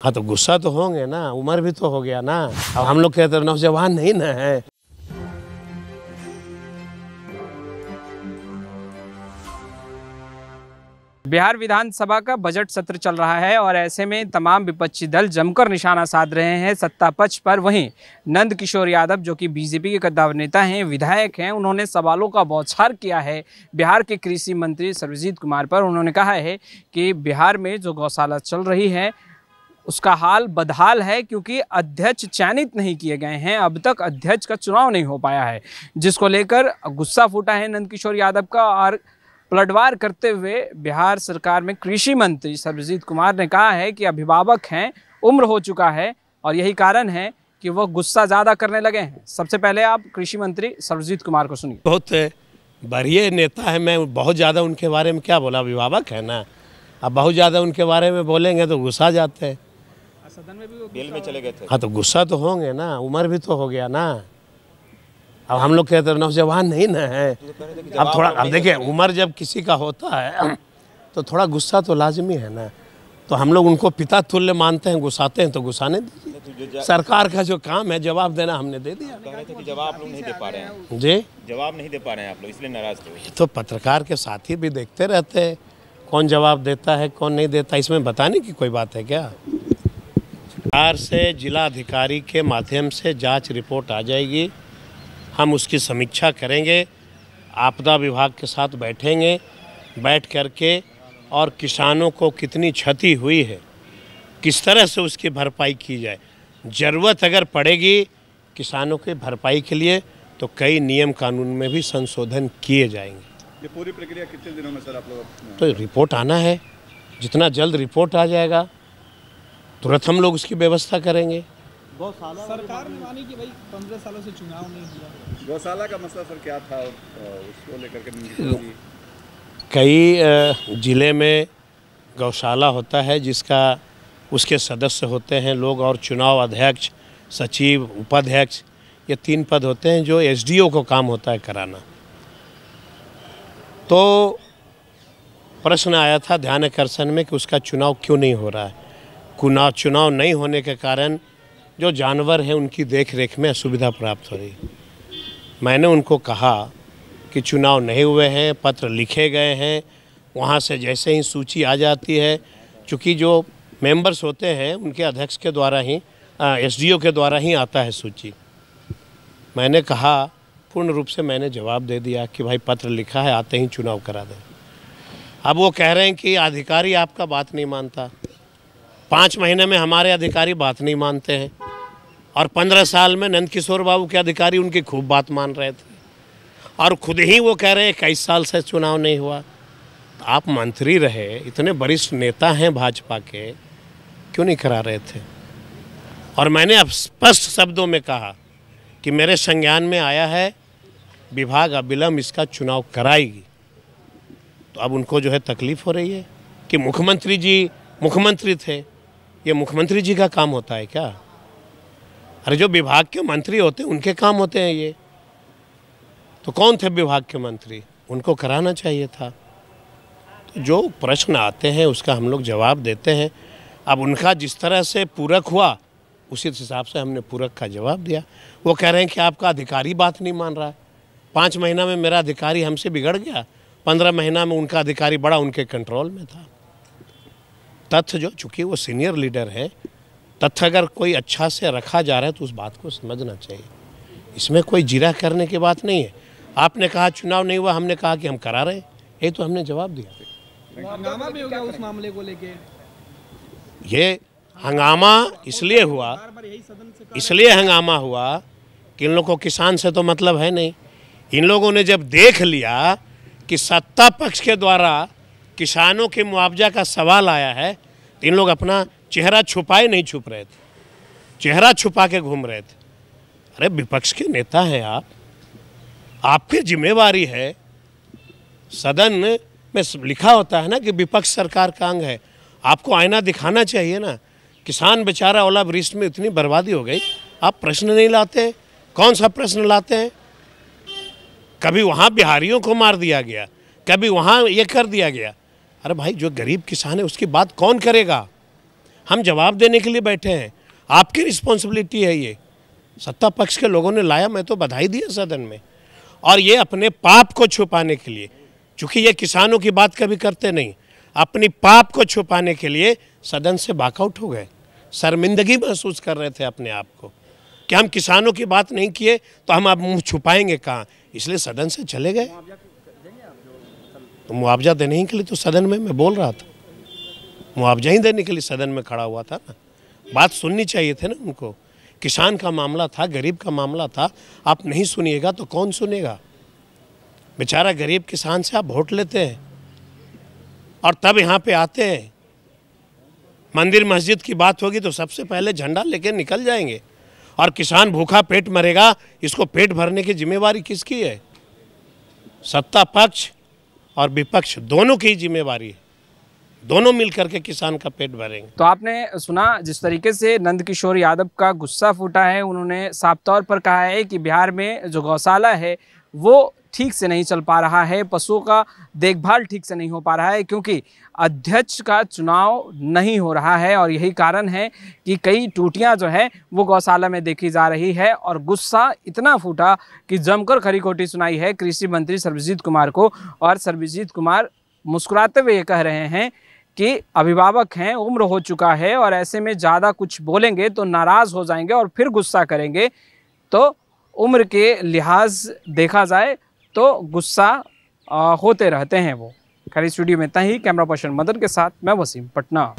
हाँ तो गुस्सा तो होंगे ना, उम्र भी तो हो गया ना। अब हम लोग कहते हैं नौजवान नहीं ना है। बिहार विधानसभा का बजट सत्र चल रहा है और ऐसे में तमाम विपक्षी दल जमकर निशाना साध रहे हैं सत्ता पक्ष पर। वहीं नंद किशोर यादव जो कि बीजेपी के कद्दावर नेता हैं, विधायक हैं, उन्होंने सवालों का बौछार किया है बिहार के कृषि मंत्री सर्वजीत कुमार पर। उन्होंने कहा है कि बिहार में जो गौशाला चल रही है उसका हाल बदहाल है क्योंकि अध्यक्ष चयनित नहीं किए गए हैं। अब तक अध्यक्ष का चुनाव नहीं हो पाया है, जिसको लेकर गुस्सा फूटा है नंद किशोर यादव का। और पलटवार करते हुए बिहार सरकार में कृषि मंत्री सर्वजीत कुमार ने कहा है कि अभिभावक हैं, उम्र हो चुका है और यही कारण है कि वो गुस्सा ज़्यादा करने लगे हैं। सबसे पहले आप कृषि मंत्री सर्वजीत कुमार को सुनिए। बहुत बढ़िया नेता है, मैं बहुत ज़्यादा उनके बारे में क्या बोला, अभिभावक है ना। अब बहुत ज़्यादा उनके बारे में बोलेंगे तो गुस्सा जाते हैं। सदन में भी जेल में चले गए थे। हाँ तो गुस्सा तो होंगे ना, उम्र भी तो हो गया ना। अब हम लोग कहते हैं नौजवान नहीं ना है। अब थोड़ा, अब देखिए उम्र जब किसी का होता है तो थोड़ा गुस्सा तो लाजमी है ना। तो हम लोग उनको पिता तुल्य मानते हैं, गुस्साते हैं तो गुस्साने दीजिए। सरकार का जो काम है जवाब देना, हमने दे दिया। कह रहे थे कि जवाब आप लोग नहीं दे पा रहे हैं। जी, जवाब नहीं दे पा रहे हैं आप लोग, इसलिए नाराज थे। ये तो पत्रकार के साथी भी देखते रहते हैं कौन जवाब देता है कौन नहीं देता। इसमें बताने की कोई बात है क्या? सरकार से जिला अधिकारी के माध्यम से जांच रिपोर्ट आ जाएगी, हम उसकी समीक्षा करेंगे, आपदा विभाग के साथ बैठेंगे, बैठ करके और किसानों को कितनी क्षति हुई है किस तरह से उसकी भरपाई की जाए। ज़रूरत अगर पड़ेगी किसानों के भरपाई के लिए तो कई नियम कानून में भी संशोधन किए जाएंगे। ये पूरी प्रक्रिया कितने दिनों में सर आप लोग? तो रिपोर्ट आना है, जितना जल्द रिपोर्ट आ जाएगा तुरंत हम लोग उसकी व्यवस्था करेंगे। सरकार ने मानी कि भाई 15 सालों से चुनाव नहीं हुआ। गौशाला का मसला सर क्या था और उसको लेकर के कई ज़िले में गौशाला होता है जिसका उसके सदस्य होते हैं लोग, और चुनाव अध्यक्ष, सचिव, उपाध्यक्ष, ये 3 पद होते हैं जो एसडीओ को काम होता है कराना। तो प्रश्न आया था ध्यान आकर्षण में कि उसका चुनाव क्यों नहीं हो रहा है। चुनाव नहीं होने के कारण जो जानवर हैं उनकी देख रेख में असुविधा प्राप्त हो रही। मैंने उनको कहा कि चुनाव नहीं हुए हैं, पत्र लिखे गए हैं, वहाँ से जैसे ही सूची आ जाती है, चूँकि जो मेंबर्स होते हैं उनके अध्यक्ष के द्वारा ही, एसडीओ के द्वारा ही आता है सूची। मैंने कहा पूर्ण रूप से मैंने जवाब दे दिया कि भाई पत्र लिखा है, आते ही चुनाव करा दें। अब वो कह रहे हैं कि अधिकारी आपका बात नहीं मानता। 5 महीने में हमारे अधिकारी बात नहीं मानते हैं और 15 साल में नंद किशोर बाबू के अधिकारी उनकी खूब बात मान रहे थे और खुद ही वो कह रहे हैं 21 साल से चुनाव नहीं हुआ। आप मंत्री रहे, इतने वरिष्ठ नेता हैं भाजपा के, क्यों नहीं करा रहे थे? और मैंने अब स्पष्ट शब्दों में कहा कि मेरे संज्ञान में आया है, विभाग अविलंब इसका चुनाव कराएगी। तो अब उनको जो है तकलीफ हो रही है कि मुख्यमंत्री जी मुख्यमंत्री थे, ये मुख्यमंत्री जी का काम होता है क्या? अरे जो विभाग के मंत्री होते हैं उनके काम होते हैं ये। तो कौन थे विभाग के मंत्री? उनको कराना चाहिए था। तो जो प्रश्न आते हैं उसका हम लोग जवाब देते हैं। अब उनका जिस तरह से पूरक हुआ उसी हिसाब से हमने पूरक का जवाब दिया। वो कह रहे हैं कि आपका अधिकारी बात नहीं मान रहा है। 5 महीना में मेरा अधिकारी हमसे बिगड़ गया, 15 महीना में उनका अधिकारी बड़ा उनके कंट्रोल में था। तथ्य जो, चूँकि वो सीनियर लीडर है, तथ्य अगर कोई अच्छा से रखा जा रहा है तो उस बात को समझना चाहिए। इसमें कोई जिरा करने की बात नहीं है। आपने कहा चुनाव नहीं हुआ, हमने कहा कि हम करा रहे, ये तो हमने जवाब दिया। हंगामा भी हो गया उस मामले को लेके। ये हंगामा इसलिए हंगामा हुआ कि इन लोगों को किसान से तो मतलब है नहीं। इन लोगों ने जब देख लिया कि सत्ता पक्ष के द्वारा किसानों के मुआवजा का सवाल आया है तो इन लोग अपना चेहरा छुपाए नहीं छुप रहे थे, चेहरा छुपा के घूम रहे थे। अरे विपक्ष के नेता हैं आप पे जिम्मेवारी है। सदन में लिखा होता है ना कि विपक्ष सरकार का अंग है, आपको आईना दिखाना चाहिए ना। किसान बेचारा ओलावृष्टि में इतनी बर्बादी हो गई, आप प्रश्न नहीं लाते। कौन सा प्रश्न लाते हैं? कभी वहाँ बिहारियों को मार दिया गया, कभी वहाँ ये कर दिया गया। अरे भाई जो गरीब किसान है उसकी बात कौन करेगा? हम जवाब देने के लिए बैठे हैं, आपकी रिस्पॉन्सिबिलिटी है ये। सत्ता पक्ष के लोगों ने लाया, मैं तो बधाई दिया सदन में, और ये अपने पाप को छुपाने के लिए, चूँकि ये किसानों की बात कभी करते नहीं, अपनी पाप को छुपाने के लिए सदन से वॉकआउट हो गए। शर्मिंदगी महसूस कर रहे थे अपने आप को कि हम किसानों की बात नहीं किए तो हम अब मुँह छुपाएंगे कहाँ, इसलिए सदन से चले गए। तो मुआवजा देने के लिए तो सदन में मैं बोल रहा था, मुआवजा ही देने के लिए सदन में खड़ा हुआ था ना। बात सुननी चाहिए थे ना उनको। किसान का मामला था, गरीब का मामला था, आप नहीं सुनिएगा तो कौन सुनेगा। बेचारा गरीब किसान से आप वोट लेते हैं और तब यहाँ पे आते हैं, मंदिर मस्जिद की बात होगी तो सबसे पहले झंडा लेके निकल जाएंगे, और किसान भूखा पेट मरेगा, इसको पेट भरने की जिम्मेवारी किसकी है? सत्ता पक्ष और विपक्ष दोनों की जिम्मेवारी है, दोनों मिलकर के किसान का पेट भरेंगे। तो आपने सुना जिस तरीके से नंद किशोर यादव का गुस्सा फूटा है। उन्होंने साफ तौर पर कहा है कि बिहार में जो गौशाला है वो ठीक से नहीं चल पा रहा है, पशुओं का देखभाल ठीक से नहीं हो पा रहा है, क्योंकि अध्यक्ष का चुनाव नहीं हो रहा है, और यही कारण है कि कई टूटियां जो है वो गौशाला में देखी जा रही है। और गुस्सा इतना फूटा कि जमकर खरी खोटी सुनाई है कृषि मंत्री सर्वजीत कुमार को, और सर्वजीत कुमार मुस्कुराते हुए ये कह रहे हैं कि अभिभावक हैं, उम्र हो चुका है, और ऐसे में ज़्यादा कुछ बोलेंगे तो नाराज़ हो जाएंगे और फिर गुस्सा करेंगे। तो उम्र के लिहाज देखा जाए तो गुस्सा होते रहते हैं वो। खैर, इस वीडियो में इतना ही। कैमरा पर्सन मदन के साथ मैं वसीम, पटना।